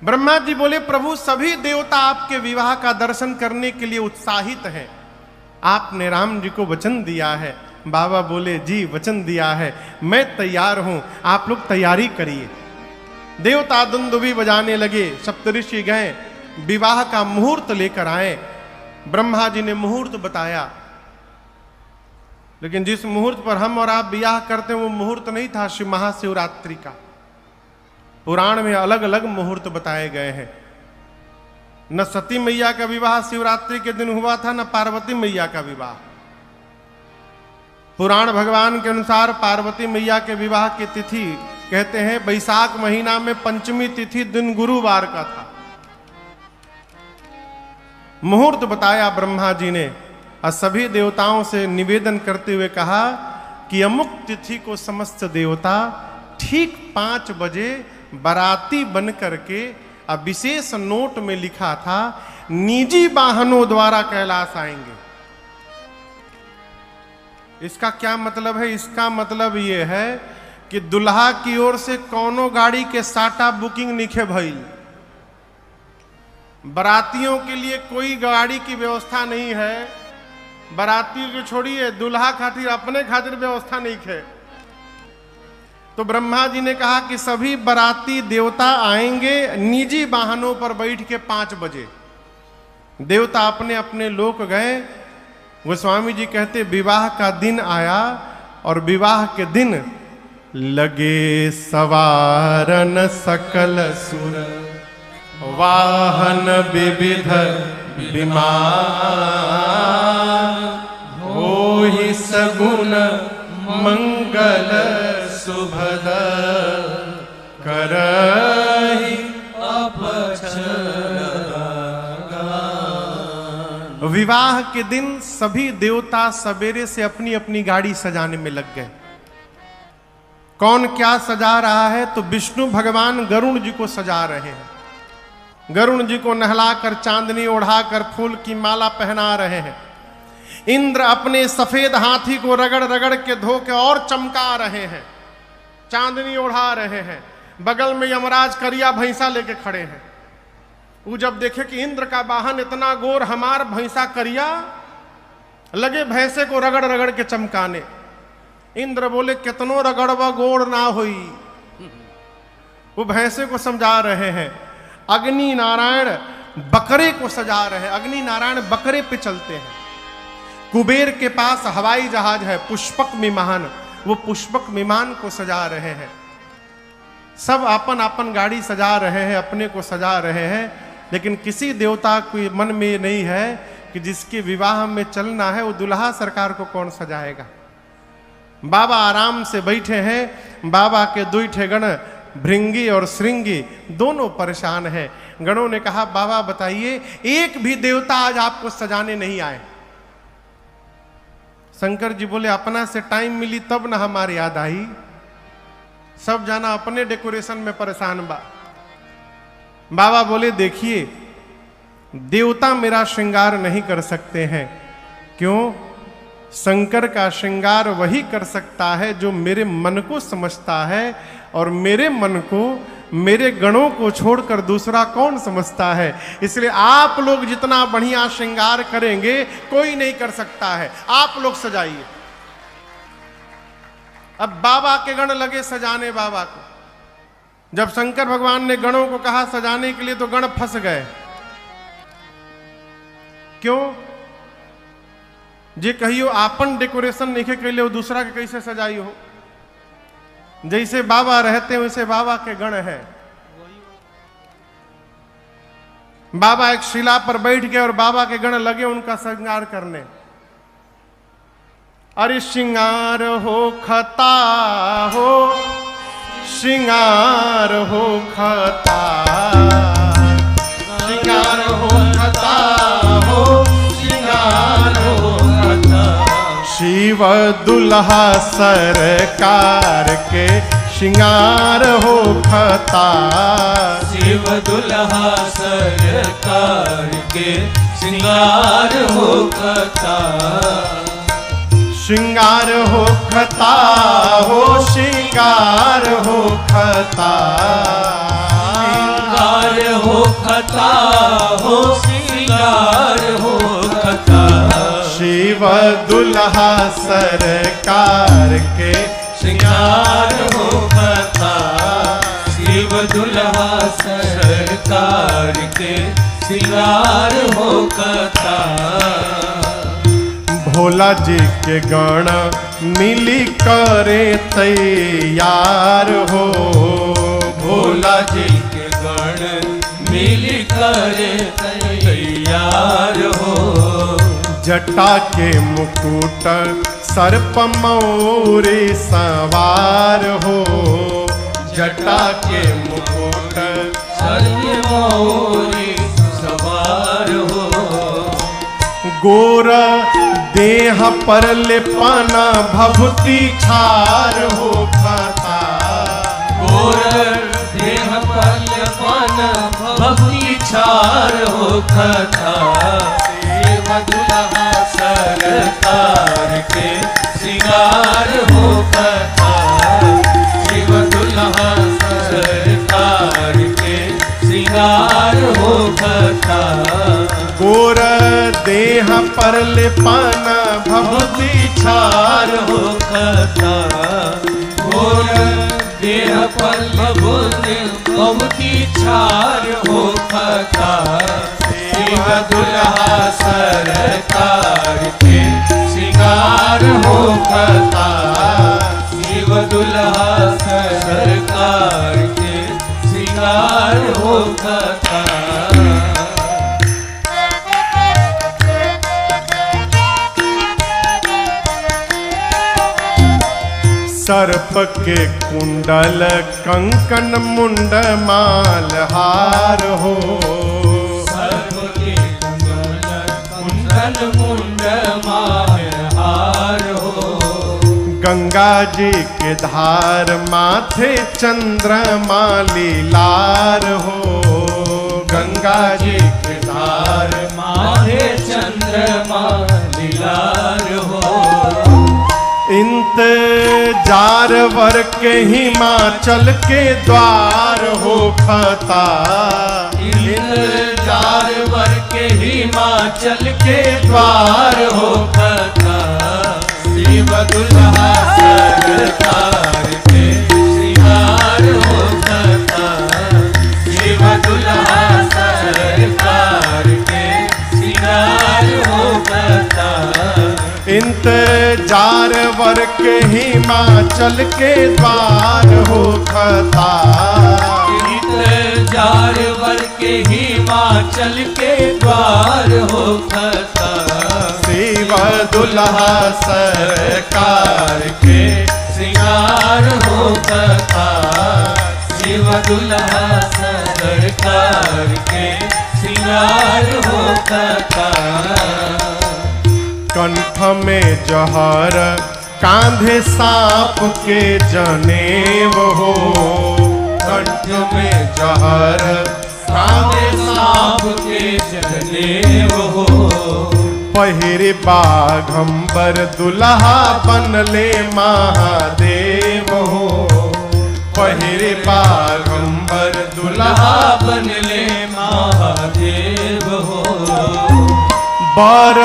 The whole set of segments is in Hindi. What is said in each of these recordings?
ब्रह्मा जी बोले, प्रभु सभी देवता आपके विवाह का दर्शन करने के लिए उत्साहित हैं। आपने राम जी को वचन दिया है। बाबा बोले, जी वचन दिया है, मैं तैयार हूं, आप लोग तैयारी करिए। देवता दुंदुभी बजाने लगे, सप्तऋषि गए, विवाह का मुहूर्त लेकर आए। ब्रह्मा जी ने मुहूर्त बताया, लेकिन जिस मुहूर्त पर हम और आप विवाह करते हैं वो मुहूर्त नहीं था शिव महाशिवरात्रि का। पुराण में अलग अलग मुहूर्त बताए गए हैं। न सती मैया का विवाह शिवरात्रि के दिन हुआ था, न पार्वती मैया का विवाह। पुराण भगवान के अनुसार पार्वती मैया के विवाह की तिथि कहते हैं वैशाख महीना में पंचमी तिथि दिन गुरुवार का था। मुहूर्त बताया ब्रह्मा जी ने और सभी देवताओं से निवेदन करते हुए कहा कि अमुक तिथि को समस्त देवता ठीक 5 बजे बाराती बन करके, अब विशेष नोट में लिखा था, निजी वाहनों द्वारा कैलाश आएंगे। इसका क्या मतलब है? इसका मतलब यह है कि दुल्हा की ओर से कोनो गाड़ी के साटा बुकिंग निखे भइल, बारातियों के लिए कोई गाड़ी की व्यवस्था नहीं है। बाराती को छोड़िए, दुल्हा खातिर अपने खातिर व्यवस्था नहीं है। तो ब्रह्मा जी ने कहा कि सभी बाराती देवता आएंगे निजी वाहनों पर बैठ के 5 बजे। देवता अपने अपने लोक गए। गोस्वामी जी कहते विवाह का दिन आया और विवाह के दिन लगे सवारन सकल सुर, वाहन विविध विमान, होहि सगुन मंगल सुभद, करहि विवाह के दिन सभी देवता सवेरे से अपनी अपनी गाड़ी सजाने में लग गए। कौन क्या सजा रहा है? तो विष्णु भगवान गरुण जी को सजा रहे हैं। गरुण जी को नहलाकर, चांदनी ओढ़ाकर, फूल की माला पहना रहे हैं। इंद्र अपने सफेद हाथी को रगड़ रगड़ के धो के और चमका रहे हैं, चांदनी ओढ़ा रहे हैं। बगल में यमराज करिया भैंसा लेके खड़े हैं। वो जब देखे कि इंद्र का वाहन इतना गोर, हमार भैंसा करिया, लगे भैंसे को रगड़ रगड़ के चमकाने। इंद्र बोले, कितनो रगड़वा गोड़ ना हुई। वो भैंसे को समझा रहे हैं। अग्नि नारायण बकरे को सजा रहे हैं। अग्नि नारायण बकरे पे चलते हैं। कुबेर के पास हवाई जहाज है, पुष्पक विमान, वो पुष्पक विमान को सजा रहे हैं। सब अपन अपन गाड़ी सजा रहे हैं, अपने को सजा रहे हैं, लेकिन किसी देवता के मन में ये नहीं है कि जिसके विवाह में चलना है वो दुल्हा सरकार को कौन सजाएगा। बाबा आराम से बैठे हैं। बाबा के 2 ठे गण, भृंगी और श्रृंगी, दोनों परेशान हैं। गणों ने कहा, बाबा बताइए, एक भी देवता आज आपको सजाने नहीं आए। शंकर जी बोले, अपना से टाइम मिली तब ना हमारी याद आई। सब जाना अपने डेकोरेशन में परेशान बा। बाबा बोले, देखिए, देवता मेरा श्रृंगार नहीं कर सकते हैं। क्यों? शंकर का श्रृंगार वही कर सकता है जो मेरे मन को समझता है, और मेरे मन को, मेरे गणों को छोड़कर दूसरा कौन समझता है। इसलिए आप लोग जितना बढ़िया श्रृंगार करेंगे कोई नहीं कर सकता है, आप लोग सजाइए। अब बाबा के गण लगे सजाने बाबा को। जब शंकर भगवान ने गणों को कहा सजाने के लिए तो गण फंस गए। क्यों? जे कहियो आपन डेकोरेशन नहीं के लिए, वो दूसरा के कैसे सजाई हो। जैसे बाबा रहते हैं वैसे बाबा के गण है। बाबा एक शिला पर बैठ गए और बाबा के गण लगे उनका श्रृंगार करने। अरे श्रृंगार हो खता हो, श्रृंगार हो खता, श्रृंगार हो खता हो, श्रृंगार हो खता। शिव दुल्हा सरकार के श्रृंगार हो खता, शिव दुल्हा सरकार के श्रृंगार हो खता। श्रृंगार हो खता हो, श्रृंगार हो खता, श्रृंगार श्रृंगार हो कथा हो श्रृंगार हो कथा शिव दुल्हा सरकार के श्रृंगार हो कथा शिव दुल्हा सरकार के श्रृंगार हो कथा भोला जी के गण मिली करे तैयार हो भोला जी के गण मिल करे तैयार हो जटा के मुकुट सर्प मौरी सवार हो जटा के मुकुट सर्प मौरी सवार हो गोर देह पर लेपना भभूति छार हो खाता गोर देह पर लेपना भभूति छार हो खाता शिव दुल्हा सरकार के श्रृंगार हो कथा शिव दुल्हा सरकार के श्रृंगार हो कथा गोर देह पर लेपना भभूति छार हो कथा गोर देह पर भभूति छार हो कथा शिव दुल्हा सरकार के श्रृंगार हो कथा शिव दुल्हा सरकार के श्रृंगार हो कथा सर्प के कुंडल कंकन मुंड माल हार हो सर्प के कुंडल मुंड माल हार हो गंगा जी के धार माथे चंद्रमा लीलार हो गंगा जी के धार माथे चंद्रमा लीलार हो इंतजार वर के हिमाचल के द्वार हो खता इंतजार वर के हिमाचल के द्वार हो कथा शिव दुल्हा सरकार के श्रृंगार हो कथा शिव दुल्हा सरकार के श्रृंगार हो कथा इंतजार वर के हिमाचल के द्वार हो खता इंतजार वर के हिमाचल के द्वार हो कथा शिव दुल्हा सरकार के श्रृंगार हो कथा शिव दुल्हा सरकार के श्रृंगार हो कथा कंठ में जहर कांधे सांप के जनेव हो कंठ में जहर कांधे सांप के जनेव हो पहिरे बाघंबर दुल्हा बनले महादेव हो पहिरे बाघंबर दुल्हा बनले महादेव हो बर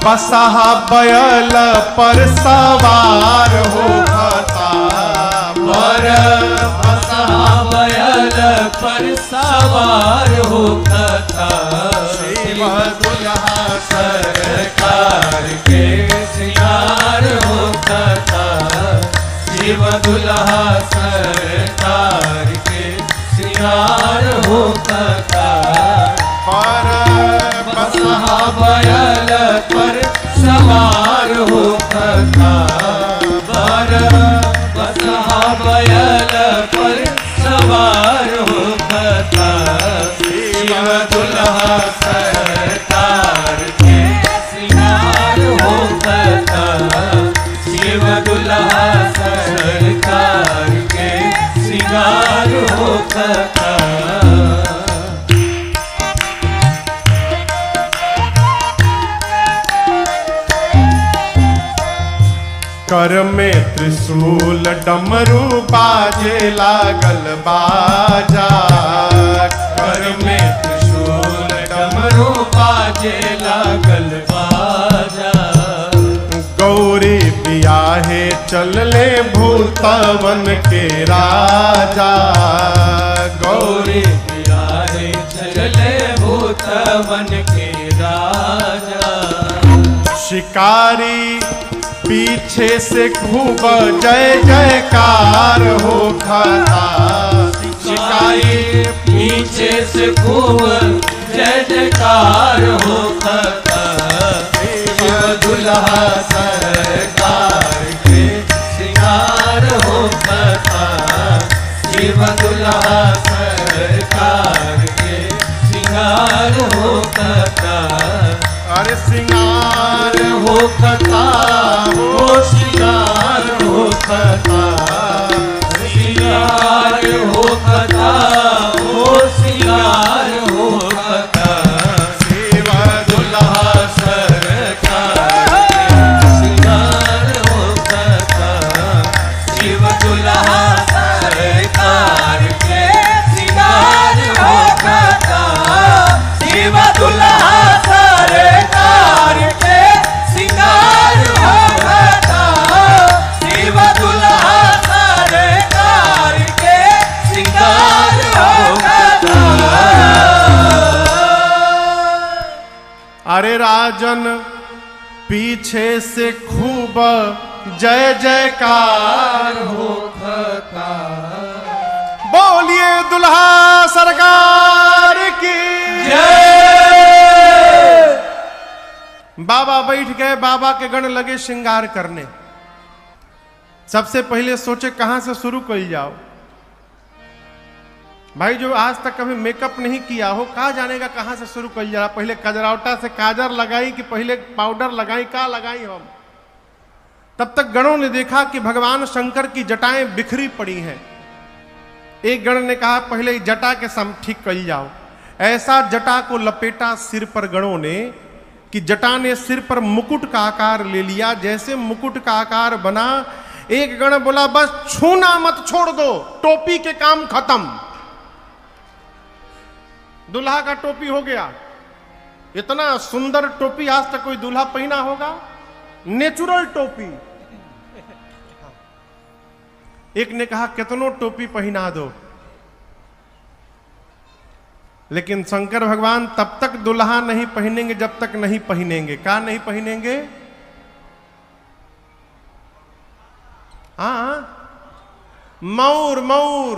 बसहा बैल पर सवार हो खता बर बसहा बैल पर सवार हो कथा शिव दुल्हा सरकार के श्रृंगार हो कथा शिव दुल्हा सरकार के श्रृंगार हो कथा बसहा बैल पर सवार हो कथा बर बसहा बैल पर सवार हो कथा शिव दुल्हा सरकार के श्रृंगार हो कथा शिव दुल्हा सरकार के श्रृंगार हो कथा कर में त्रिशूल डमरू बाजे लागल बाजा चलले भूतवन के राजा गौरी बिहारी चले भूतवन के राजा। शिकारी पीछे से खूब जय जयकार हो खता। शिकारी पीछे से खूब जय जयकार हो खता। शिव दुल्हा सरकार के सिंगार हो खता। शिव दुल्हा सरकार के सिंगार हो खता। अरे सिंगार हो खता हो सिंगार हो खता। सिंगार हो खता हो सिंगार हो खता। शिव दुल्हा सरकार के सिंगार हो खता। शिव दुल्हा सरकार के सिंगार हो खता। शिव दुल्हा सरकार के सिंगार हो खता। शिव दुल्हा सरकार के सिंगार हो खता। अरे राजन पीछे से खूब जय जयकार हो खता। बोलिए दुल्हा सरकार की बाबा बैठ गए, बाबा के गण लगे श्रृंगार करने। सबसे पहले सोचे कहां से शुरू कर जाओ। भाई जो आज तक कभी मेकअप नहीं किया हो, कहा जानेगा कहां से शुरू कर जा। पहले कजरावटा से काजर लगाई कि पहले पाउडर लगाई, का लगाई हम। तब तक गणों ने देखा कि भगवान शंकर की जटाएं बिखरी पड़ी हैं। एक गण ने कहा पहले जटा के सम ठीक कर जाओ। ऐसा जटा को लपेटा सिर पर गणों ने कि जटा ने सिर पर मुकुट का आकार ले लिया। जैसे मुकुट का आकार बना, एक गण बोला बस छूना मत, छोड़ दो, टोपी के काम खत्म। दूल्हा का टोपी हो गया। इतना सुंदर टोपी आज तक कोई दूल्हा पहना होगा, नेचुरल टोपी। एक ने कहा कितनों टोपी पहना दो, लेकिन शंकर भगवान तब तक दुल्हा नहीं पहनेंगे जब तक नहीं पहनेंगे। क्या नहीं पहनेंगे? हाँ, मऊर। मऊर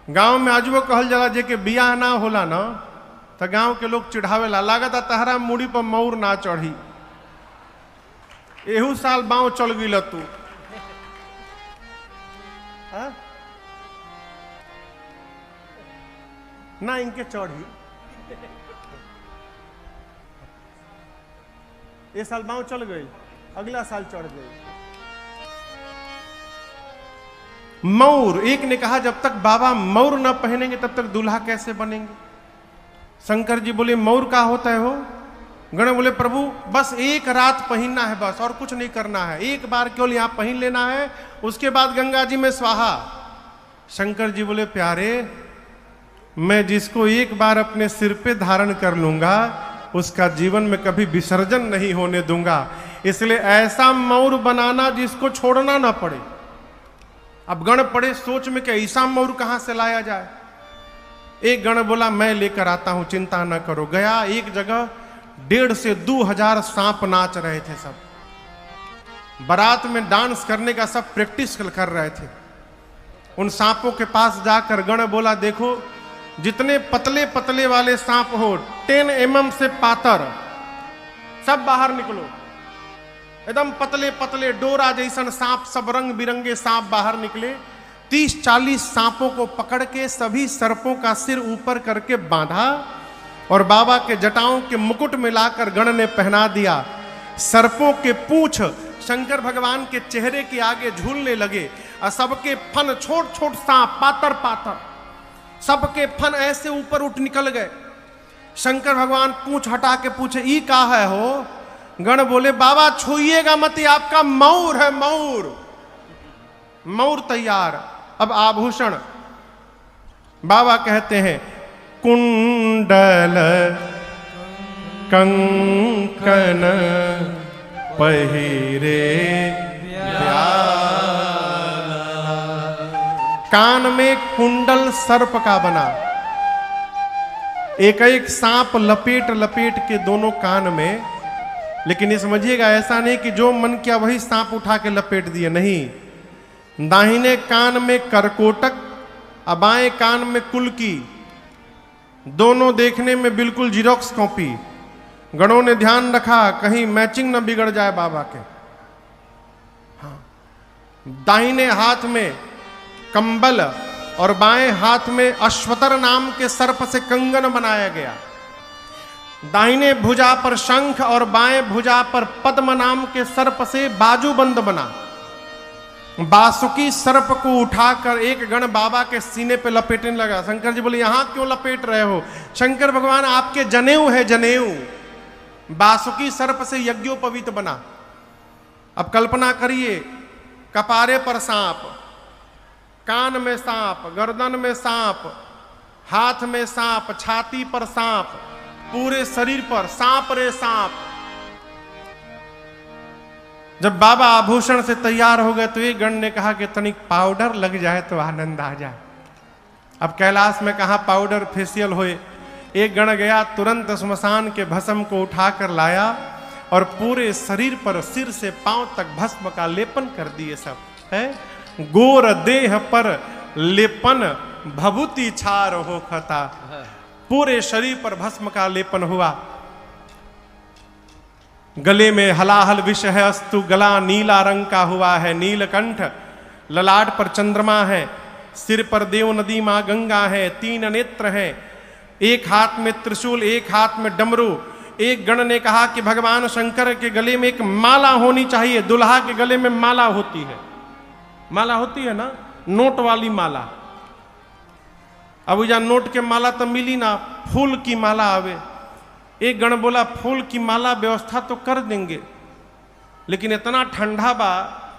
गांव में आजो कहल जाला जे के बियाह ना होला ना, तो गांव के लोग चिढ़ावेला, लागता तहरा मुड़ी पर मऊर ना चढ़ी। एहू साल बाँव चल गई तू। हाँ? ना इनके चढ़ी। ये साल बाँव चल गई, अगला साल चढ़ गई। मऊर। एक ने कहा जब तक बाबा मऊर ना पहनेंगे तब तक दूल्हा कैसे बनेंगे। शंकर जी बोले मऊर का होता है हो। गण बोले प्रभु बस एक रात पहनना है, बस और कुछ नहीं करना है, एक बार केवल यहां पहन लेना है, उसके बाद गंगा जी में स्वाहा। शंकर जी बोले प्यारे, मैं जिसको एक बार अपने सिर पे धारण कर लूंगा उसका जीवन में कभी विसर्जन नहीं होने दूंगा। इसलिए ऐसा मऊर बनाना जिसको छोड़ना ना पड़े। अब गण पड़े सोच में कि ऐसा मऊर कहां से लाया जाए। एक गण बोला मैं लेकर आता हूं, चिंता न करो। गया एक जगह 1,500 से 2,000 सांप नाच रहे थे। सब बारात में डांस करने का सब प्रैक्टिस कर रहे थे। उन सांपों के पास जाकर गण बोला देखो जितने पतले पतले वाले सांप हो 10 mm से पातर, सब बाहर निकलो। एकदम पतले पतले डोरा जैसन सांप, सब रंग बिरंगे सांप बाहर निकले। 30-40 सांपों को पकड़ के सभी सर्पों का सिर ऊपर करके बांधा और बाबा के जटाओं के मुकुट में लाकर गण ने पहना दिया। सर्पों के पूंछ शंकर भगवान के चेहरे के आगे झूलने लगे और सबके फन, छोट छोट सांप, पातर पातर, सबके फन ऐसे ऊपर उठ निकल गए। शंकर भगवान पूंछ हटा के पूछे ई का है हो। गण बोले बाबा छूइएगा मत, आपका मऊर है, मऊर। मऊर तैयार। अब आभूषण बाबा कहते हैं कुंडल कंकन पहिरे कान में कुंडल सर्प का बना, एक एक सांप लपेट लपेट के दोनों कान में। लेकिन ये समझिएगा, ऐसा नहीं कि जो मन किया वही सांप उठा के लपेट दिए, नहीं। दाहिने कान में करकोटक, बाएं कान में कुलकी, दोनों देखने में बिल्कुल जीरोक्स कॉपी। गणों ने ध्यान रखा कहीं मैचिंग न बिगड़ जाए बाबा के। हाँ। दाहिने हाथ में कंबल और बाएं हाथ में अश्वतर नाम के सर्प से कंगन बनाया गया। दाहिने भुजा पर शंख और बाएं भुजा पर पद्म नाम के सर्प से बाजूबंद बना। बासुकी सर्प को उठाकर एक गण बाबा के सीने पे लपेटने लगा। शंकर जी बोले, यहां क्यों लपेट रहे हो? शंकर भगवान, आपके जनेऊ है, जनेऊ। बासुकी सर्प से यज्ञोपवीत बना। अब कल्पना करिए, कपारे पर सांप, कान में सांप, गर्दन में सांप, हाथ में सांप, छाती पर सांप, पूरे शरीर पर सांप रे सांप। जब बाबा आभूषण से तैयार हो गए तो एक गण ने कहा कि तनिक पाउडर लग जाए तो आनंद आ जाए। अब कैलाश में कहा पाउडर फेशियल होए। एक गण गया, तुरंत श्मशान के भस्म को उठाकर लाया और पूरे शरीर पर सिर से पांव तक भस्म का लेपन कर दिए। सब है गोर देह पर लेपन भभूति छार हो खता। पूरे शरीर पर भस्म का लेपन हुआ। गले में हलाहल विष है अस्तु, गला नीला रंग का हुआ है, नीलकंठ। ललाट पर चंद्रमा है, सिर पर देव नदी मां गंगा है, 3 नेत्र हैं, एक हाथ में त्रिशूल, एक हाथ में डमरू। एक गण ने कहा कि भगवान शंकर के गले में एक माला होनी चाहिए। दुल्हा के गले में माला होती है, माला होती है ना, नोट वाली माला। अब जा नोट के माला तो मिली ना, फूल की माला आवे। एक गण बोला, फूल की माला व्यवस्था तो कर देंगे, लेकिन इतना ठंडा बा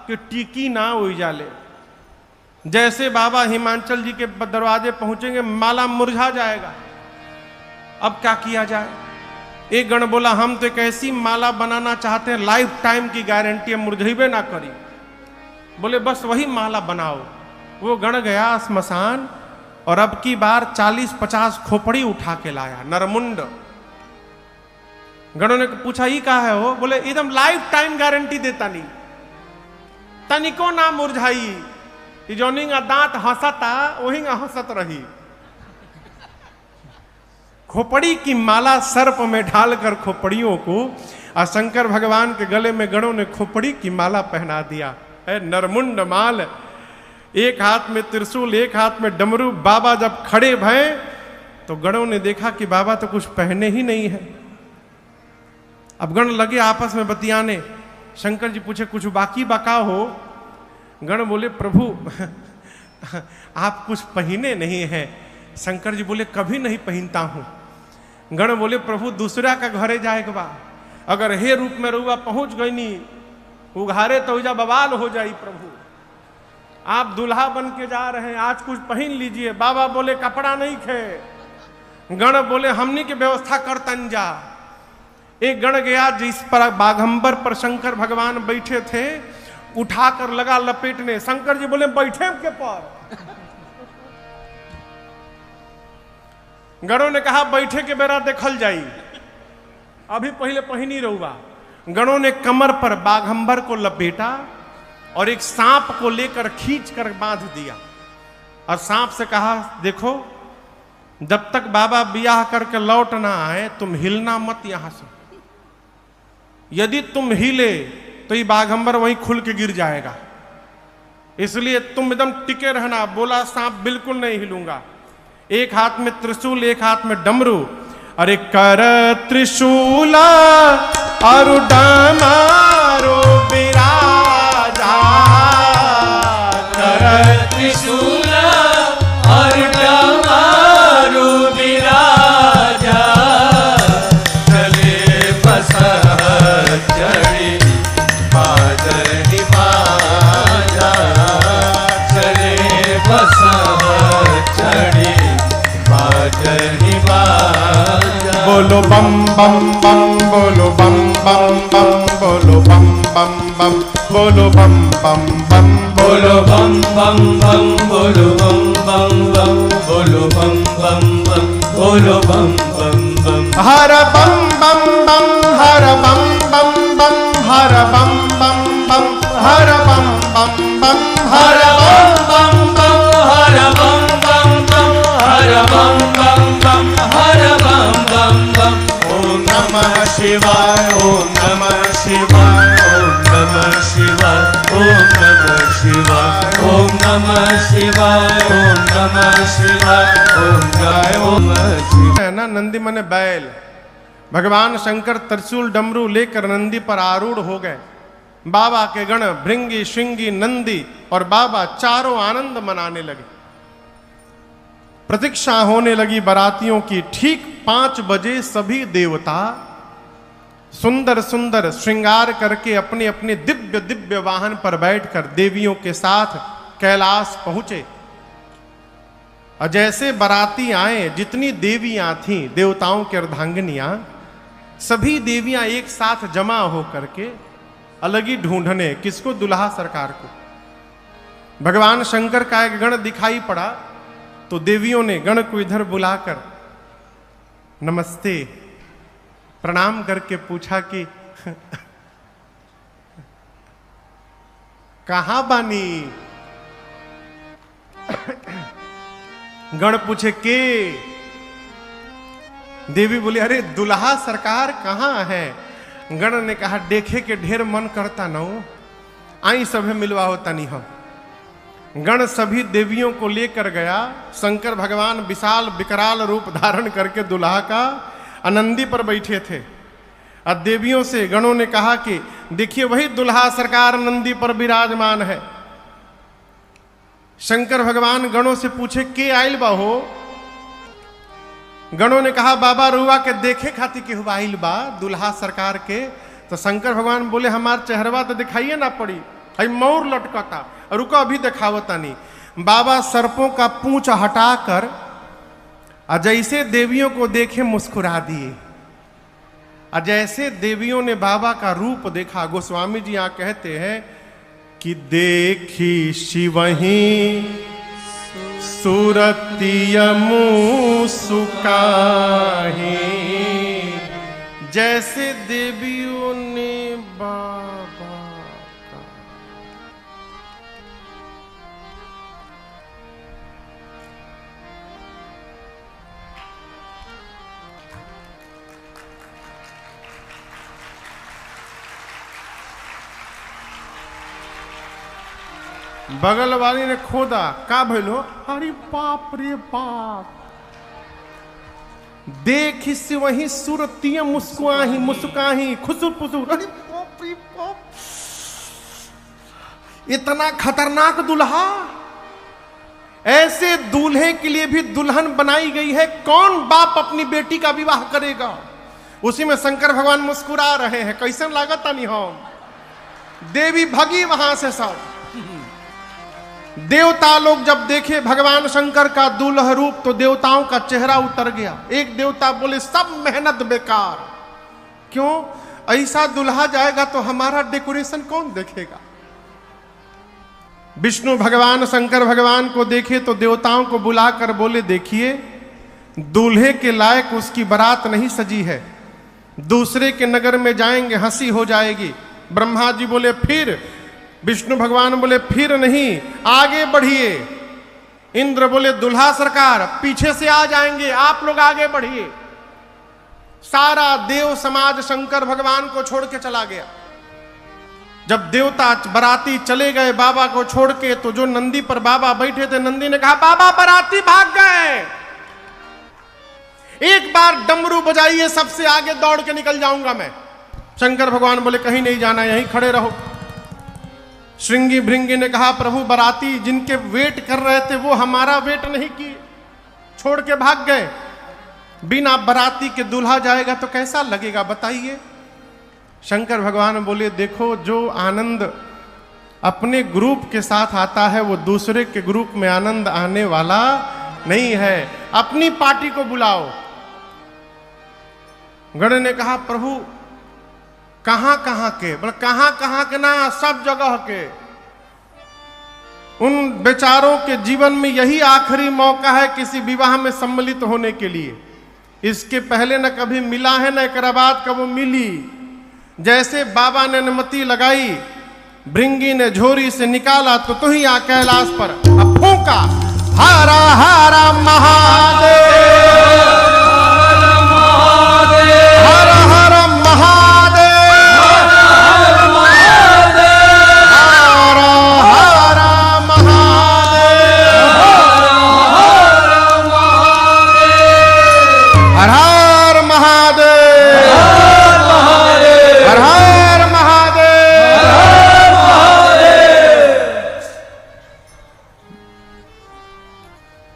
कि टिकी ना हो जाले। जैसे बाबा हिमाचल जी के दरवाजे पहुंचेंगे माला मुरझा जाएगा। अब क्या किया जाए? एक गण बोला, हम तो एक ऐसी माला बनाना चाहते हैं, लाइफ टाइम की गारंटी है, मुरझेबे ना करी। बोले बस वही माला बनाओ। वो गण गया श्मशान और अब की बार 40-50 खोपड़ी उठा के लाया, नरमुंड। गणों ने पूछा, ये कहा है वो? बोले एकदम लाइफ टाइम गारंटी देता नहीं, तनिको ना मुरझाई। जोनिंगा दांत हंसता वही हंसत रही। खोपड़ी की माला सर्प में ढालकर खोपड़ियों को और शंकर भगवान के गले में गणों ने खोपड़ी की माला पहना दिया है, नरमुंड माल। एक हाथ में त्रिशूल, एक हाथ में डमरू। बाबा जब खड़े भये तो गणों ने देखा कि बाबा तो कुछ पहने ही नहीं है। अब गण लगे आपस में बतियाने। शंकर जी पूछे, कुछ बाकी बका हो? गण बोले, प्रभु आप कुछ पहने नहीं है। शंकर जी बोले, कभी नहीं पहनता हूं। गण बोले, प्रभु दूसरा का घरे जाएगा बा, अगर हे रूप में रहुआ पहुंच गई नी उघारे तो जा बवाल हो जाई। प्रभु आप दूल्हा बन के जा रहे हैं, आज कुछ पहन लीजिए। बाबा बोले, कपड़ा नहीं खे। गण बोले, हमनी की व्यवस्था कर तन जा। एक गण गया जिस पर बाघंबर पर शंकर भगवान बैठे थे, उठाकर लगा लपेटने। शंकर जी बोले, बैठे के पर? गणों ने कहा, बैठे के बेरा देखल जाई, अभी पहले पहिनी रहुआ। गणों ने कमर पर बाघंबर को लपेटा और एक सांप को लेकर खींच कर बांध दिया और सांप से कहा, देखो जब तक बाबा बियाह करके लौट ना आए तुम हिलना मत यहां से। यदि तुम हिले तो ये बाघंबर वहीं खुल के गिर जाएगा, इसलिए तुम एकदम टिके रहना। बोला, सांप बिल्कुल नहीं हिलूंगा। एक हाथ में त्रिशूल, एक हाथ में डमरू। अरे कर त्रिशूला और डमरू बिराजा, कर त्रिशूला और डमरू बिराजा, चले बस चढ़ी बाजरी बाजा, चले बस चढ़ी बाजरी बाजा। बोलो बम बम बम, बोलो बम बम बम, बोलो बम बम बम, बोलो बम बम बम, बोलो बम बम बम, बोलो बम बम बम, बोलो बम बम बम, बोलो बम बम बम। हर बम बम बम, हर बम बम बम, हर बम बम बम, हर बम बम बम, हर बम बम बम, हर बम बम बम, हर बम बम बम, हर बम बम बम। ओम नमः शिवाय, ओम नमः शिवाय, ओम नमः शिवाय, ओम नमः शिवाय, ओम नमः शिवाय, ओम नमः शिवाय, ओम नमः शिवाय। है ना, नंदी मने बैल। भगवान शंकर त्रिशूल डमरू लेकर नंदी पर आरूढ़ हो गए। बाबा के गण भृंगी श्रृंगी नंदी और बाबा चारों आनंद मनाने लगे। प्रतीक्षा होने लगी बारातियों की। ठीक 5 बजे सभी देवता सुंदर सुंदर श्रृंगार करके अपने अपने दिव्य दिव्य वाहन पर बैठकर देवियों के साथ कैलाश पहुंचे। और जैसे बाराती आए, जितनी देवियां थीं, देवताओं की अर्धांगिनियां, सभी देवियां एक साथ जमा हो करके अलग ही ढूंढने, किसको? दुल्हा सरकार को। भगवान शंकर का एक गण दिखाई पड़ा तो देवियों ने गण को इधर बुलाकर नमस्ते प्रणाम करके पूछा कि कहां बानी? गण पूछे के? देवी बोली अरे दुल्हा सरकार कहां है? गण ने कहा देखे के ढेर मन करता न हो, आई सभे मिलवा होता नहीं हम। गण सभी देवियों को लेकर गया। शंकर भगवान विशाल विकराल रूप धारण करके दुल्हा का नंदी पर बैठे थे। और देवियों से गणों ने कहा कि देखिए वही दुल्हा सरकार नंदी पर विराजमान है। शंकर भगवान गणों से पूछे के आइल बा हो? गणों ने कहा बाबा रुआ के देखे खाती के हुआ आइल बा दुल्हा सरकार के। तो शंकर भगवान बोले हमार चेहरवा तो दिखाइए ना पड़ी, हई मोर लटकता, रुको अभी दिखावता नहीं। बाबा सर्पों का पूंछ हटाकर जैसे देवियों को देखे मुस्कुरा दिए। जैसे देवियों ने बाबा का रूप देखा, गोस्वामी जी यहाँ कहते हैं कि देखी शिवही सूरतिय मुस्काही। जैसे देवियों ने बाबा का बगल वाली ने खोदा, का भइलो? अरे बाप रे बाप, देखी से वही सूरतिया मुस्कुआही मुस्काही खुसुर पुसुर। अरे बाप रे बाप, इतना खतरनाक दुल्हा! ऐसे दूल्हे के लिए भी दुल्हन बनाई गई है। कौन बाप अपनी बेटी का विवाह करेगा? उसी में शंकर भगवान मुस्कुरा रहे हैं। कैसे लागत नहीं हम? देवी भगी वहां से सब। देवता लोग जब देखे भगवान शंकर का दुल्हा रूप तो देवताओं का चेहरा उतर गया। एक देवता बोले सब मेहनत बेकार। क्यों? ऐसा दुल्हा जाएगा तो हमारा डेकोरेशन कौन देखेगा? विष्णु भगवान शंकर भगवान को देखे तो देवताओं को बुलाकर बोले देखिए दूल्हे के लायक उसकी बारात नहीं सजी है, दूसरे के नगर में जाएंगे हंसी हो जाएगी। ब्रह्मा जी बोले फिर? विष्णु भगवान बोले फिर नहीं, आगे बढ़िए। इंद्र बोले दुल्हा सरकार पीछे से आ जाएंगे, आप लोग आगे बढ़िए। सारा देव समाज शंकर भगवान को छोड़ के चला गया। जब देवता बराती चले गए बाबा को छोड़ के, तो जो नंदी पर बाबा बैठे थे, नंदी ने कहा बाबा बराती भाग गए, एक बार डमरू बजाइए, सबसे आगे दौड़ के निकल जाऊंगा मैं। शंकर भगवान बोले कहीं नहीं जाना, यहीं खड़े रहो। श्रृंगी भृंगी ने कहा प्रभु बराती जिनके वेट कर रहे थे वो हमारा वेट नहीं किए, छोड़ के भाग गए। बिना बराती के दूल्हा जाएगा तो कैसा लगेगा बताइए। शंकर भगवान बोले देखो जो आनंद अपने ग्रुप के साथ आता है वो दूसरे के ग्रुप में आनंद आने वाला नहीं है, अपनी पार्टी को बुलाओ। गण ने कहा प्रभु कहां कहां के, बोले कहां कहां के ना, सब जगह के। उन बेचारों के जीवन में यही आखिरी मौका है किसी विवाह में सम्मिलित होने के लिए। इसके पहले न कभी मिला है, न एक बाद कब मिली। जैसे बाबा ने अनुमति लगाई, भृंगी ने झोरी से निकाला तो तू ही आ कैलाश पर अब फूंका, हरा हरा महादेव, हर हर महादेव, हर हर महादेव, हर हर महादेव, हर हर महादेव।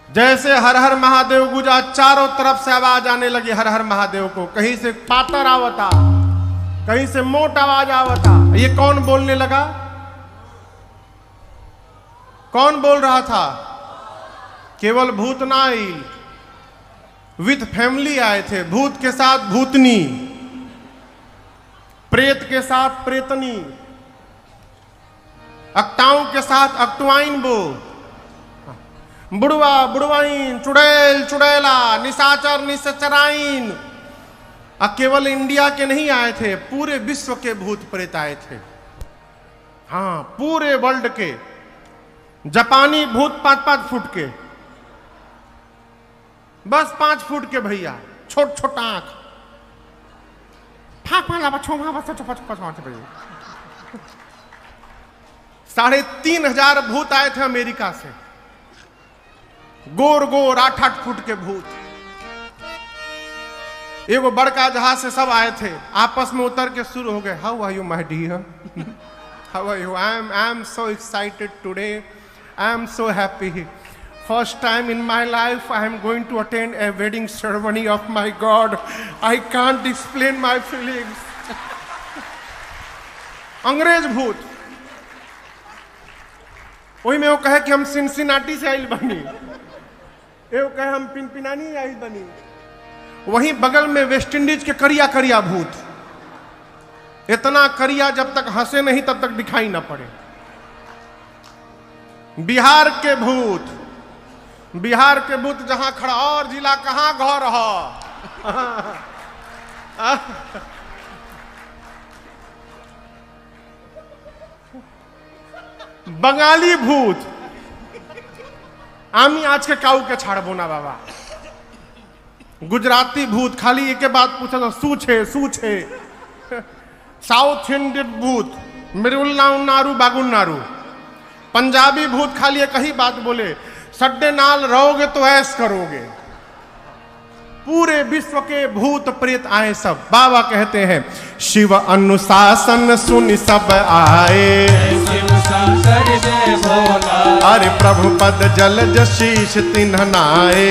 जैसे हर हर महादेव गुजा, चारों तरफ से आवाज आने लगी हर हर महादेव को। कहीं से पातर आवता, कहीं से मोट आवाज आवता। ये कौन बोलने लगा? कौन बोल रहा था? केवल भूत ना आई, विथ फैमिली आए थे। भूत के साथ भूतनी, प्रेत के साथ प्रेतनी, अक्टाओं के साथ अक्टुआइन बो, बुढ़वा बुढ़वाइन, चुड़ैल चुड़ैला, निशाचर निशाचराइन। केवल इंडिया के नहीं आए थे, पूरे विश्व के भूत प्रेत आए थे। हाँ, पूरे वर्ल्ड के। जापानी भूत 5-5 फुट के, बस 5 फुट के भैया, छोट छोट आंख, 3,500 भूत आए थे अमेरिका से, गोर गोर 8-8 फुट के भूत। एगो बड़का जहाज से सब आए थे, आपस में उतर के शुरू हो गए, how are you my dear, how are you, I am so excited today, I am so happy, first time in my life I am going to attend a wedding ceremony of my God, I can't explain my feelings। अंग्रेज भूत। वही में वो कहे कि हम सिनसिनाटी से आइल बनी, वो कहे हम पिनपिनानी आइल बनी। वहीं बगल में वेस्ट इंडीज के करिया करिया भूत, इतना करिया जब तक हंसे नहीं तब तक दिखाई ना पड़े। बिहार के भूत, बिहार के भूत जहां खड़ा, और जिला कहां घर हो। बंगाली भूत, आमी आज के काऊ के छाड़बो ना बाबा। गुजराती भूत खाली एक बात पूछा था, सूछे सूछे। साउथ इंडियन भूत, मिरुल्ला नारू बागुन नारू। पंजाबी भूत खाली एक ही बात बोले, सड्डे नाल रहोगे तो ऐश करोगे। पूरे विश्व के भूत प्रेत आए सब। बाबा कहते हैं, शिव अनुशासन सुन सब आए, शिव शंकर जय भोला, अरे प्रभु पद जलज शीश तिन्ह नाए,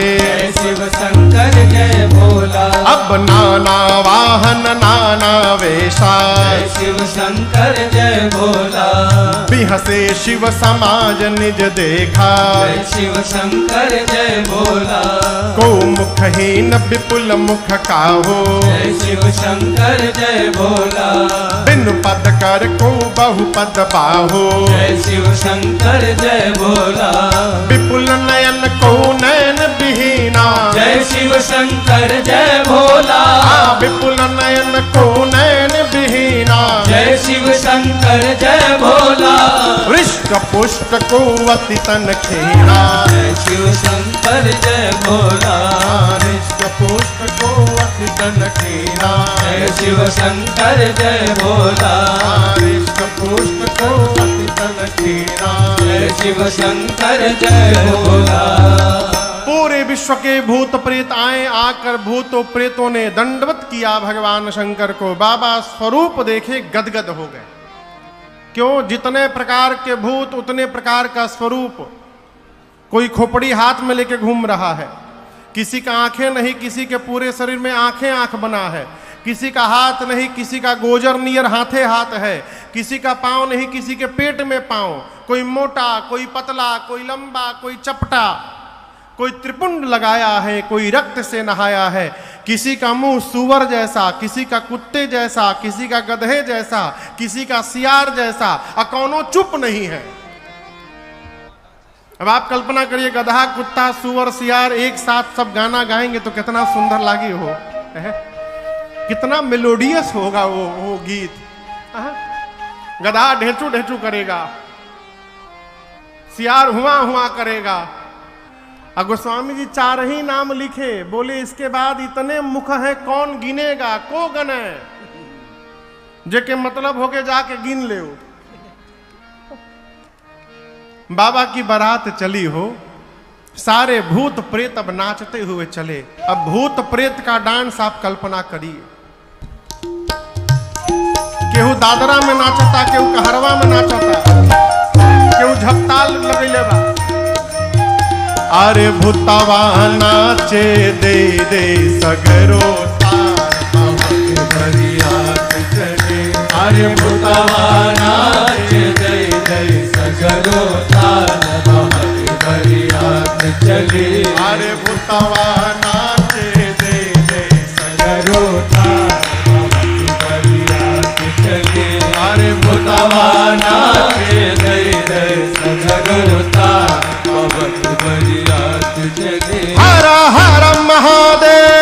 शिव शंकर जय भोला। अब नाना वाहन नाना वेशा, शिव शंकर जय भोला। बिहसे शिव समाज निज देखा, शिव शंकर जय भोला। को मुखहीन विपुल मुख काहो, शिव शंकर जय भोला। बिनु पद कर को बहु पद बाहो, शिव शंकर जय भोला। विपुल नयन को नयन विहीना, जय शिव शंकर जय भोला। विपुल नयन को नयन विहीना, जय शिव शंकर जय भोला। हृष्ट पुष्ट को अति तन खीना, जय शिव शंकर जय भोला। हृष्ट पुष्ट को अति तन खीना, जय शिव शंकर जय भोला। हृष्ट पुष्ट को अति तन खीना, जय शिव शंकर जय भोला। पूरे विश्व के भूत प्रेत आए, आकर भूतों प्रेतों ने दंडवत किया भगवान शंकर को। बाबा स्वरूप देखे गदगद हो गए। क्यों? जितने प्रकार के भूत उतने प्रकार का स्वरूप। कोई खोपड़ी हाथ में लेके घूम रहा है, किसी का आंखें नहीं, किसी के पूरे शरीर में आंखें आंख बना है, किसी का हाथ नहीं, किसी का गोजर नियर हाथे हाथ है, किसी का पांव नहीं, किसी के पेट में पांव। कोई मोटा, कोई पतला, कोई लंबा, कोई चपटा, कोई त्रिपुंड लगाया है, कोई रक्त से नहाया है, किसी का मुंह सूअर जैसा, किसी का कुत्ते जैसा, किसी का गधे जैसा, किसी का सियार जैसा, अकौनो चुप नहीं है। अब आप कल्पना करिए, गधा, कुत्ता, सूअर, सियार एक साथ सब गाना गाएंगे तो कितना सुंदर लागे हो, कितना मेलोडियस होगा वो गीत। गधा ढेचू ढेचू करेगा, सियार हुआ हुआ करेगा। और गोस्वामी जी 4 ही नाम लिखे, बोले इसके बाद इतने मुख हैं कौन गिनेगा, को गने, जेके मतलब हो के जाके गिन ले। बाबा की बारात चली हो, सारे भूत प्रेत अब नाचते हुए चले। अब भूत प्रेत का डांस आप कल्पना करिए, केहू दादरा में नाचता, केहू कहरवा में नाचता, केहू झपताल लगैले बा। अरे भूतवा नाचे दे दे सगरो तार बरियात चले। अरे भूतवा नाचे दे दे सगरो तार बरियात चले। अरे भूतवा नाचे दे दे सगरो तार बरियात चले। अरे भूतवा नाचे दे दे सगरो तार बरियात चले। हर हर महादेव,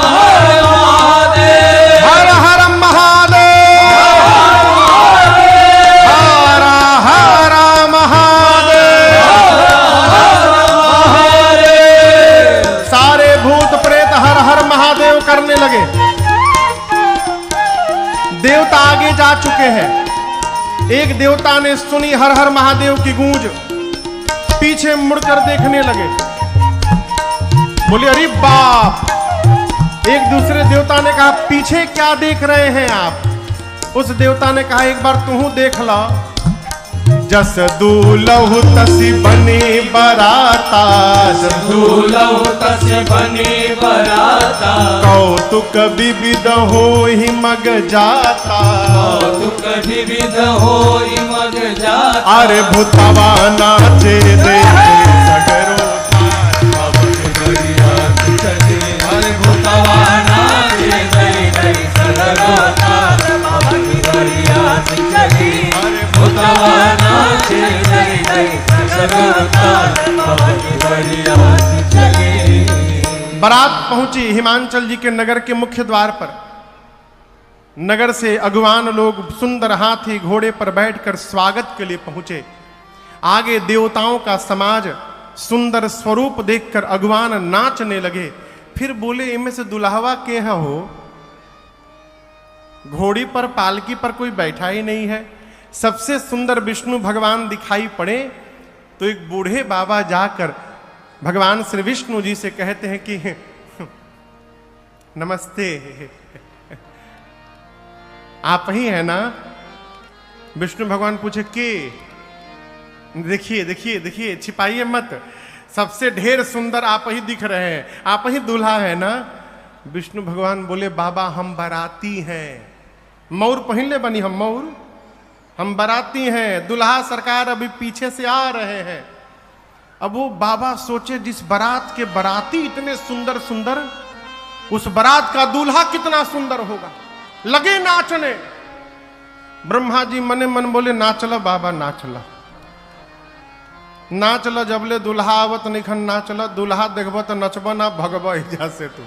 हर महादेव, हर हर महादेव, हर हर महादेव। सारे भूत प्रेत हर हर महादेव करने लगे। देवता आगे जा चुके हैं। एक देवता ने सुनी हर हर महादेव की गूंज, पीछे मुड़कर देखने लगे, बोले अरे बाप। एक दूसरे देवता ने कहा पीछे क्या देख रहे हैं आप। उस देवता ने कहा एक बार तू देख ला। जस दूलहु तसी बने बराता, जस दूलहु तसी बने बराता। कौतुक विविध हो ही मग जाता, कौतुक विविध हो ही मग जाता। अरे भूतवा नाचे दे सगरो बरियात चले। अरे भूतवा नाचे दे दे सगरो तार बरियात चले। अरे भूतवा नाचे दे दे सगरो तार बरियात चले। बारात पहुंची हिमांचल जी के नगर के मुख्य द्वार पर। नगर से अगवान लोग सुंदर हाथी घोड़े पर बैठकर स्वागत के लिए पहुंचे। आगे देवताओं का समाज सुंदर स्वरूप देखकर अगवान नाचने लगे। फिर बोले इनमें से दुल्हवा के हो, घोड़ी पर पालकी पर कोई बैठा ही नहीं है। सबसे सुंदर विष्णु भगवान दिखाई पड़े तो एक बूढ़े बाबा जाकर भगवान श्री विष्णु जी से कहते हैं कि नमस्ते, आप ही है ना। विष्णु भगवान पूछे के, देखिए देखिए देखिए, छिपाइए मत, सबसे ढेर सुंदर आप ही दिख रहे हैं, आप ही दूल्हा है ना। विष्णु भगवान बोले बाबा हम बाराती हैं, मौर पहन ले बनी, हम मौर, हम बाराती हैं, दुल्हा सरकार अभी पीछे से आ रहे हैं। अब वो बाबा सोचे जिस बारात के बाराती इतने सुंदर सुंदर, उस बारात का दूल्हा कितना सुंदर होगा। लगे नाचने। ब्रह्मा जी मने मन बोले नाचला बाबा नाचला, नाचला, जबले दुल्हा आवत निखन नाचला, दुल्हा देखब तो नचब ना भगब एजा से तू।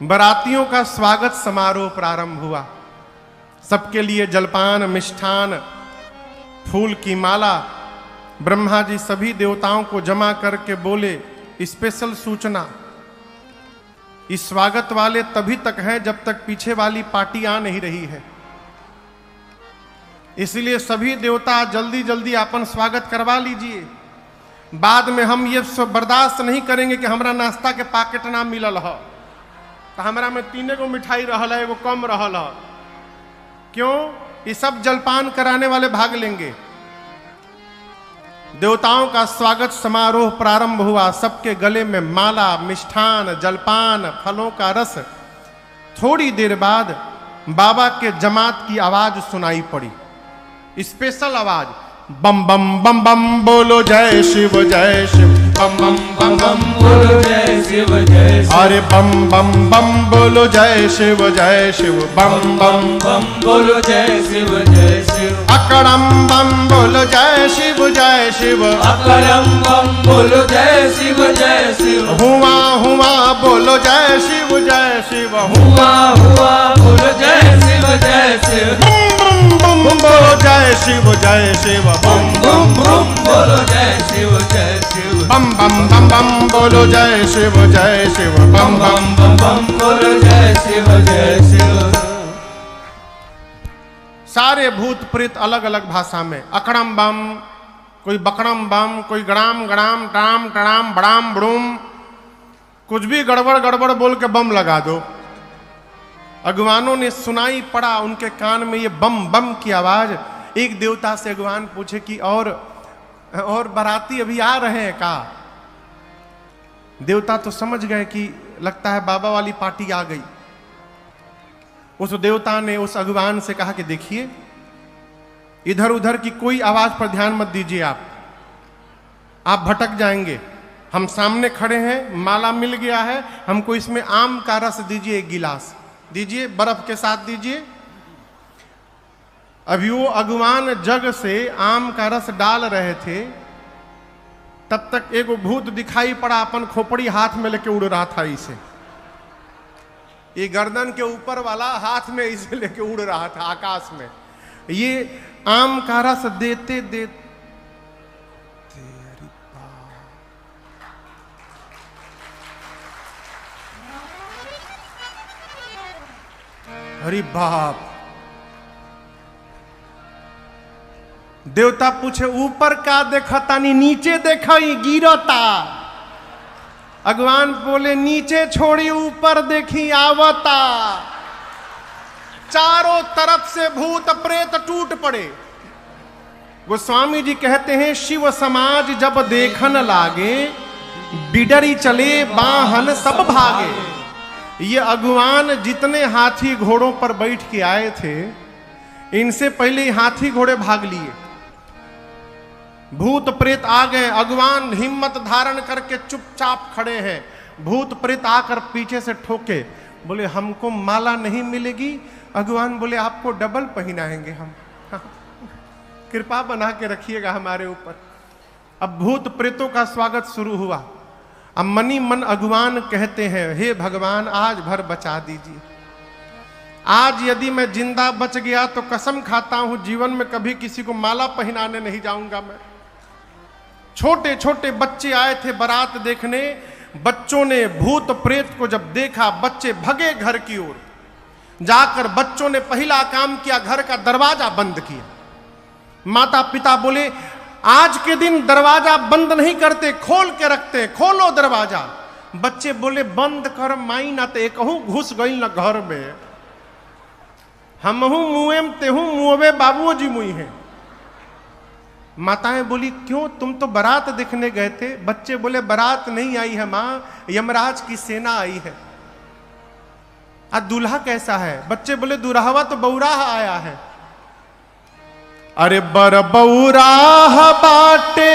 बारातियों का स्वागत समारोह प्रारंभ हुआ। सबके लिए जलपान, मिष्ठान, फूल की माला। ब्रह्मा जी सभी देवताओं को जमा करके बोले स्पेशल सूचना, इस स्वागत वाले तभी तक हैं जब तक पीछे वाली पार्टी आ नहीं रही है। इसलिए सभी देवता जल्दी जल्दी अपन स्वागत करवा लीजिए। बाद में हम ये सब बर्दाश्त नहीं करेंगे कि हमारा नाश्ता के पैकेट ना मिलल हो, तो हमारा में 3 गो मिठाई रहल है, एगो कम रहल है। क्यों? ये सब जलपान कराने वाले भाग लेंगे। देवताओं का स्वागत समारोह प्रारंभ हुआ। सबके गले में माला, मिष्ठान, जलपान, फलों का रस। थोड़ी देर बाद बाबा के जमात की आवाज सुनाई पड़ी, स्पेशल आवाज, बम बम बम बम बोलो जय शिव बम बम बम बम बोलो जय शिव जय शिव। अरे बम बम बम बोलो जय शिव बम बम बम बोलो जय शिव जय शिव। अकड़म बम बोलो जय शिव अकरम बम बोलो जय शिव। हुआ हुआ बोलो जय शिव हुआ हुआ बोलो जय शिव। बम बम बम बोलो जय शिव बम बम बम बोलो जय शिव। बम बम बम बम बोलो जय शिव बम बम बम बम बोलो जय शिव। सारे भूत प्रेत अलग अलग भाषा में अकड़म बम, कोई बकड़म बम, कोई गड़ाम गड़ाम टाम टड़ाम बड़ाम बड़ूम, कुछ भी गड़बड़ गड़बड़ बोल के बम लगा दो। अगवानों ने सुनाई पड़ा उनके कान में ये बम बम की आवाज। एक देवता से अगवान पूछे कि और बाराती अभी आ रहे हैं का? देवता तो समझ गए कि लगता है बाबा वाली पार्टी आ गई। उस देवता ने उस अगवान से कहा कि देखिए, इधर उधर की कोई आवाज पर ध्यान मत दीजिए, आप भटक जाएंगे। हम सामने खड़े हैं, माला मिल गया है, हमको इसमें आम का रस दीजिए, एक गिलास दीजिए, बर्फ के साथ दीजिए। अभी वो अगवान जग से आम का रस डाल रहे थे, तब तक एक भूत दिखाई पड़ा, अपन खोपड़ी हाथ में लेके उड़ रहा था। इसे ये गर्दन के ऊपर वाला हाथ में इसे लेके उड़ रहा था आकाश में। ये आम का रस देते देते अरे बाप। देवता पूछे ऊपर का देखा तानी, नीचे देखा ही गिरता। अगवान बोले नीचे छोड़ी ऊपर देखी आवता। चारों तरफ से भूत प्रेत टूट पड़े। गोस्वामी जी कहते हैं शिव समाज जब देखन लागे, बिडरी चले बाहन सब भागे। ये अगवान जितने हाथी घोड़ों पर बैठ के आए थे, इनसे पहले हाथी घोड़े भाग लिए। भूत प्रेत आ गए, अगवान हिम्मत धारण करके चुपचाप खड़े हैं। भूत प्रेत आकर पीछे से ठोके, बोले हमको माला नहीं मिलेगी। अगवान बोले आपको डबल पहनाएंगे हम, कृपा बना के रखिएगा हमारे ऊपर। अब भूत प्रेतों का स्वागत शुरू हुआ। अब मनी मन अगवान कहते हैं, हे भगवान आज भर बचा दीजिए। आज यदि मैं जिंदा बच गया तो कसम खाता हूं जीवन में कभी किसी को माला पहनाने नहीं जाऊंगा मैं। छोटे छोटे बच्चे आए थे बारात देखने। बच्चों ने भूत प्रेत को जब देखा, बच्चे भगे घर की ओर। जाकर बच्चों ने पहला काम किया, घर का दरवाजा बंद किया। माता पिता बोले आज के दिन दरवाजा बंद नहीं करते, खोल के रखते, खोलो दरवाजा। बच्चे बोले बंद कर माई, ना तो एक घुस गई न घर में। हमहू मुएम तेहू मुँवे बाबूजी मुई हैं। माताएं बोली क्यों, तुम तो बारात देखने गए थे। बच्चे बोले बारात नहीं आई है माँ, यमराज की सेना आई है। आज दूल्हा कैसा है? बच्चे बोले दुल्हवा तो बौराह आया है। अरे बर बौराह बाटे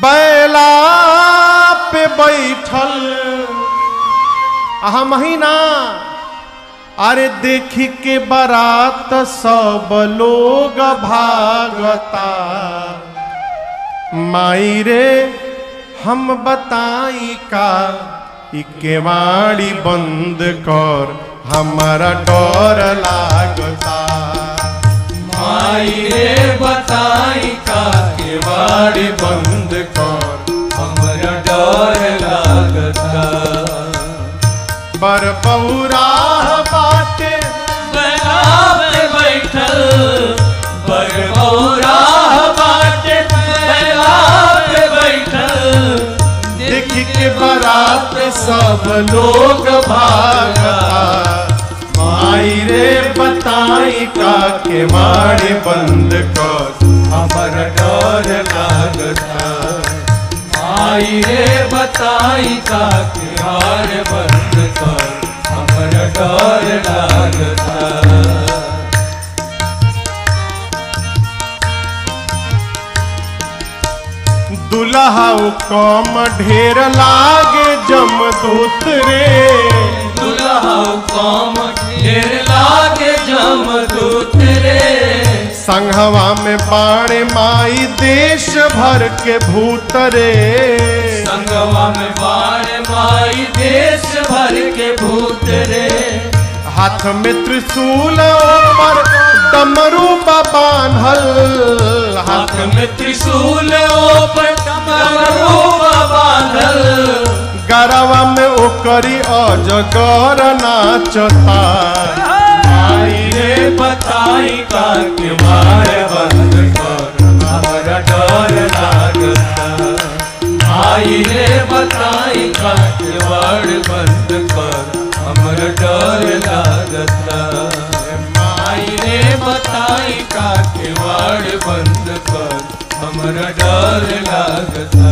बैला पे बैठल महीना। अरे देखी के बारात सब लोग भागता। माई रे हम बताई का, केवाड़ी बंद कर हमारा डर लागता। माई रे बताई का, केवाड़ी बंद कर हमारा डर लागता। बर बौराह बाटे बैला पे बैठल, बर बौराह बाटे बैला पे बैठल। देख के बारात सब लोग भागता। माई रे बताई का, केवाड़ी बंद कर हमारा डर लागता। माई रे बताई का, केवाड़ी बंद कर हमारा डर लागता। दुल्हा कम ढेर लागे जमदूत रे, दुल्हा कम ढेर लागे जमदूत रे, संघवा में बाणे माई देश भर के भूत रे, संगवा में बाण माई देश भर के भूत रे, हाथ में त्रिशूल ऊपर डमरू बांधल, हाथ में त्रिशूल ऊपर डमरू बांधल, गरवा में ओकरी अजगर नाचता, आई रे बताई का के मार बंद कर हमारा डर लागता, आई रे बताई का के मार बंद कर हमारा डर लागता, आई रे बताई का के मार बंद कर हमारा डर लागता।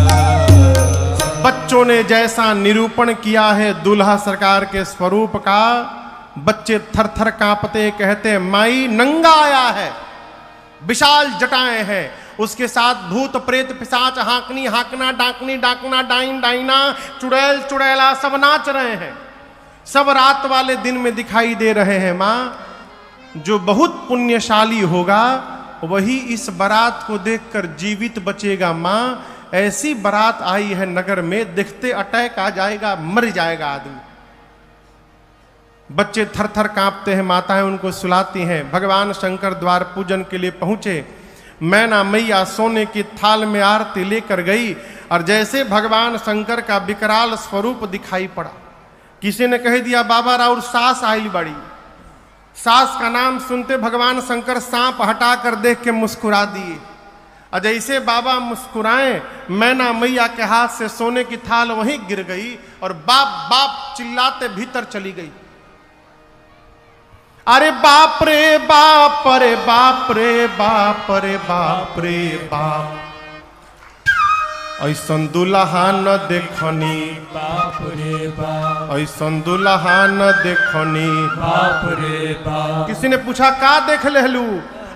बच्चों ने जैसा निरूपण किया है दूल्हा सरकार के स्वरूप का, बच्चे थर थर कांपते कहते माई नंगा आया है, विशाल जटाएं हैं, उसके साथ भूत प्रेत पिशाच हाकनी हाकना डाकनी डाकना डाइन डाइना चुड़ैल चुड़ैला सब नाच रहे हैं, सब रात वाले दिन में दिखाई दे रहे हैं। माँ, जो बहुत पुण्यशाली होगा वही इस बारात को देखकर जीवित बचेगा। माँ, ऐसी बारात आई है नगर में, देखते अटैक आ जाएगा, मर जाएगा आदमी। बच्चे थर थर कांपते हैं, माताएं उनको सुलाती हैं। भगवान शंकर द्वार पूजन के लिए पहुंचे, मैना मैया सोने की थाल में आरती लेकर गई और जैसे भगवान शंकर का विकराल स्वरूप दिखाई पड़ा, किसी ने कह दिया बाबा राउर सास आइल बड़ी। सास का नाम सुनते भगवान शंकर सांप हटा कर देख के मुस्कुरा दिए, और जैसे बाबा मुस्कुराए मैना मैया के हाथ से सोने की थाल वहीं गिर गई और बाप बाप चिल्लाते भीतर चली गई। अरे बाप रे बाप, अरे बाप रे बाप, अरे बाप रे बाप, ऐसन दुल्हा न देखनी, बाप रे बाप, ऐसन दुल्हा न देखनी, बाप रे बाप। किसी ने पूछा का देख लेलू?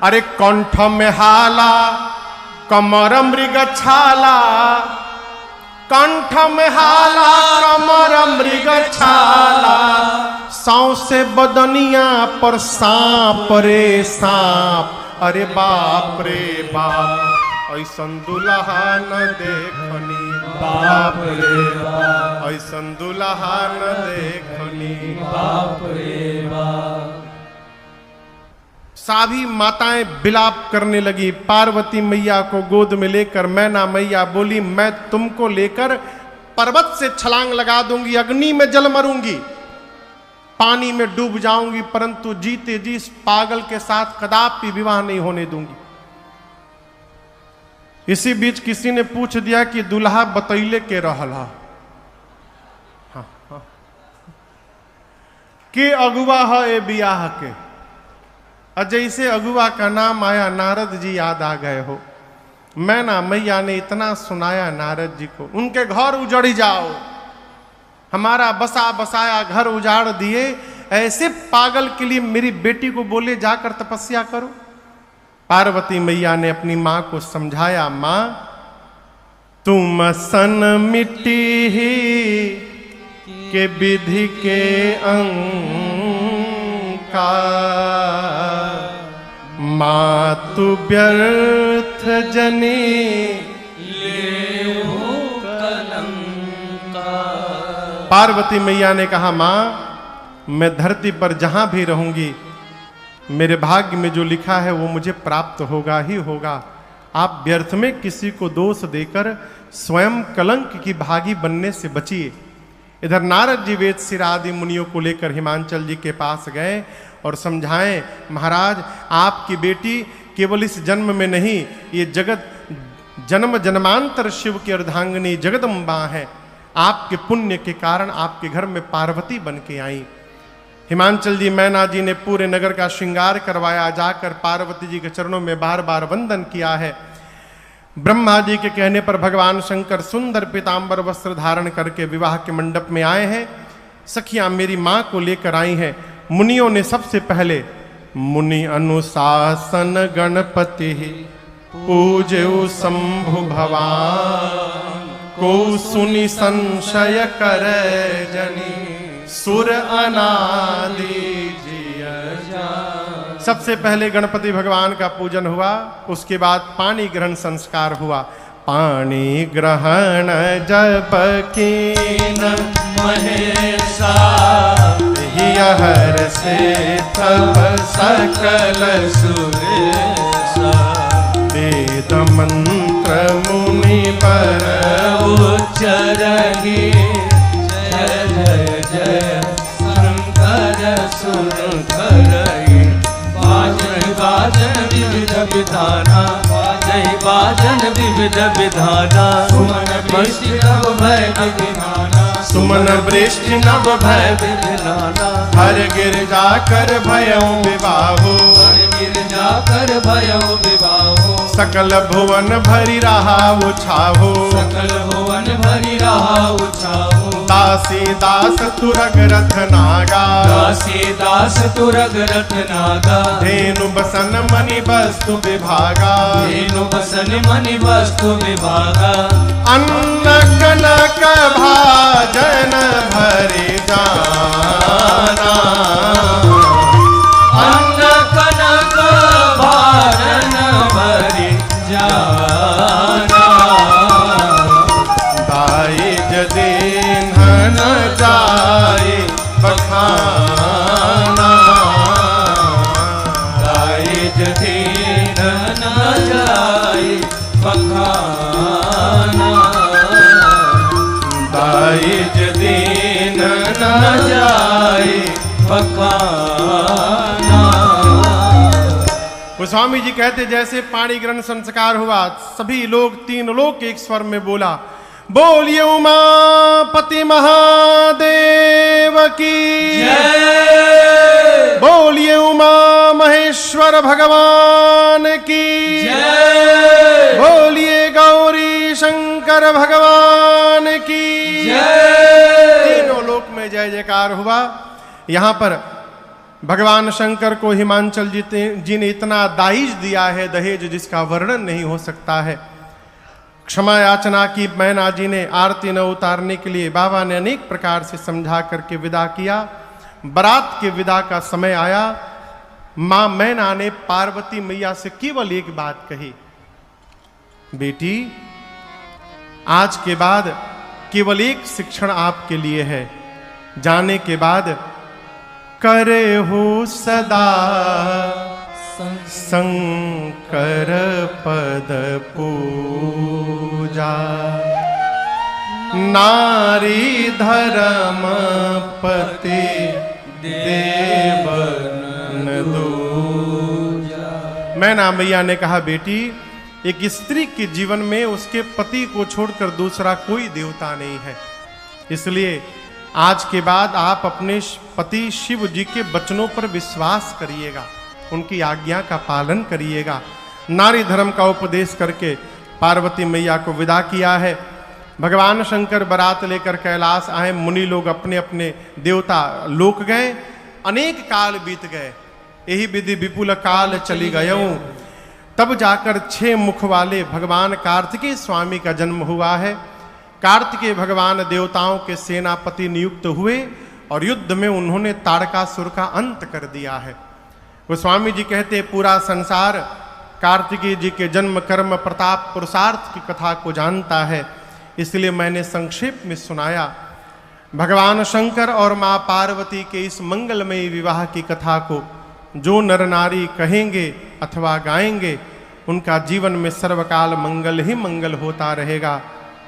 अरे कंठ में हाला, कमर मृग छाला, कंठ में हाला कमर मृग छाला, सौसे बदनिया पर सांप रे सांप, अरे बाप रे बाप, ऐसन दुल्हा न देखनी, बाप रे बाप, ऐसन दुल्हा न देखनी, बाप रे बाप। सभी माताएं विलाप करने लगी। पार्वती मैया को गोद में लेकर मैना मैया बोली, मैं तुमको लेकर पर्वत से छलांग लगा दूंगी, अग्नि में जल मरूंगी, पानी में डूब जाऊंगी, परंतु जीते जी इस पागल के साथ कदापि विवाह नहीं होने दूंगी। इसी बीच किसी ने पूछ दिया कि दुल्हा बतैले के रहला, हाँ। के अगुआ है ए बियाह के। और जैसे अगुआ का नाम आया नारद जी याद आ गए हो। मैना मैया ने इतना सुनाया नारद जी को, उनके घर उजड़ जाओ, हमारा बसा बसाया घर उजाड़ दिए, ऐसे पागल के लिए मेरी बेटी को बोले जाकर तपस्या करो। पार्वती मैया ने अपनी माँ को समझाया, माँ तुम सन मिट्टी ही के विधि के का, मातु व्यर्थ जने ले कलंका। पार्वती मैया ने कहा, माँ मैं धरती पर जहां भी रहूंगी मेरे भाग्य में जो लिखा है वो मुझे प्राप्त होगा ही होगा। आप व्यर्थ में किसी को दोष देकर स्वयं कलंक की भागी बनने से बचिए। इधर नारद जी वेद सिर आदि मुनियों को लेकर हिमांचल जी के पास गए और समझाएं, महाराज आपकी बेटी केवल इस जन्म में नहीं, ये जगत जन्म जन्मांतर शिव की अर्धांगिनी जगदम्बा है। आपके पुण्य के कारण आपके घर में पार्वती बन के आई। हिमांचल जी मैना जी ने पूरे नगर का श्रृंगार करवाया, जाकर पार्वती जी के चरणों में बार बार वंदन किया है। ब्रह्मा जी के कहने पर भगवान शंकर सुंदर पीतांबर वस्त्र धारण करके विवाह के मंडप में आए हैं। सखियां मेरी मां को लेकर आई हैं। मुनियों ने सबसे पहले मुनि अनुशासन गणपति पूजऊ शंभु भवान, को सुनि संशय करे जनी, सुर अनादि जिय जान। सबसे पहले गणपति भगवान का पूजन हुआ, उसके बाद पानी ग्रहण संस्कार हुआ। पानी ग्रहण जब कीन महेशा, हर से तब सकल सुरेशा, वेद मंत्र मुनि पर उच्चरहि, जय जय जय शंकर सुन करहि। बाजन बाजन विविध विधाना, जय बाजन विविध विधाना, सुमन वृष्टि नव भय विधाना, सुमन वृष्टि नव भय विधाना, हर गिरजा कर भयउ विवाहो, हर गिरजा कर भयउ विवाहो, सकल भुवन भरि रहा उछाहो, सकल भुवन भरि रहा उछाहो। दासी दास तुरग रथ नागा, दासी दास तुरग रथ नागा, धेनु बसन मणि वस्तु विभागा, धेनु बसन मणि वस्तु विभागा, अन्न कनक भाजन भरि जाना, अन्न कनक भाजन भरि जाना, दाइज दीन्हन जाय बखाना, दाइज दीन्हन जाय बखाना, दाइज दीन्हन जाय बखाना। गोस्वामी जी कहते जैसे पाणी ग्रहण संस्कार हुआ, सभी लोग तीन लोग एक स्वर में बोला, बोलिए उमापति महादेव की जय, बोलिए उमा महेश्वर भगवान की जय, बोलिए गौरी शंकर भगवान की जय। तीनों लोक में जय जयकार हुआ। यहाँ पर भगवान शंकर को हिमांचल जी ने इतना दाइज दिया है, दहेज जिसका वर्णन नहीं हो सकता है। क्षमा याचना की मैना जी ने आरती न उतारने के लिए बाबा ने अनेक प्रकार से समझा करके विदा किया। बारात के विदा का समय आया, मां मैना ने पार्वती मैया से केवल एक बात कही, बेटी आज के बाद केवल एक शिक्षण आपके लिए है, जाने के बाद करे हो सदा शंकर पद पूजा, नारी धर्म पति देवन दूजा। मैना मैया ने कहा, बेटी एक स्त्री के जीवन में उसके पति को छोड़कर दूसरा कोई देवता नहीं है, इसलिए आज के बाद आप अपने पति शिव जी के वचनों पर विश्वास करिएगा, उनकी आज्ञा का पालन करिएगा। नारी धर्म का उपदेश करके पार्वती मैया को विदा किया है। भगवान शंकर बारात लेकर कैलाश आए, मुनि लोग अपने अपने देवता लोक गए। अनेक काल बीत गए, यही विधि विपुल काल चली गयऊं, तब जाकर 6 मुख वाले भगवान कार्तिकेय स्वामी का जन्म हुआ है। कार्तिकेय भगवान देवताओं के सेनापति नियुक्त हुए और युद्ध में उन्होंने ताड़कासुर का अंत कर दिया है। गोस्वामी जी कहते पूरा संसार कार्तिकेय जी के जन्म कर्म प्रताप पुरुषार्थ की कथा को जानता है, इसलिए मैंने संक्षेप में सुनाया। भगवान शंकर और मां पार्वती के इस मंगलमयी विवाह की कथा को जो नर नारी कहेंगे अथवा गाएंगे, उनका जीवन में सर्वकाल मंगल ही मंगल होता रहेगा,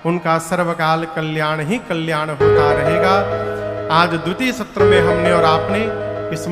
उनका सर्वकाल कल्याण ही कल्याण होता रहेगा। आज द्वितीय सत्र में हमने और आपने इस